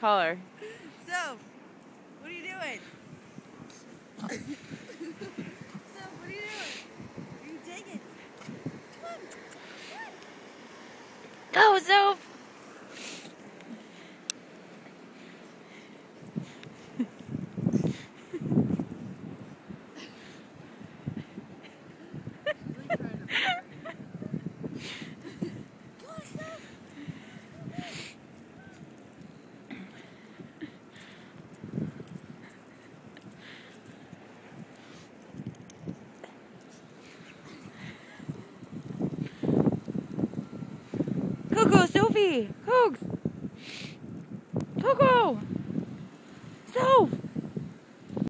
Call her. So, what are you doing? So, what are you doing? You take it. Come on. Go, Soph! Coco, Sophie! Cogs! Coco! Soph!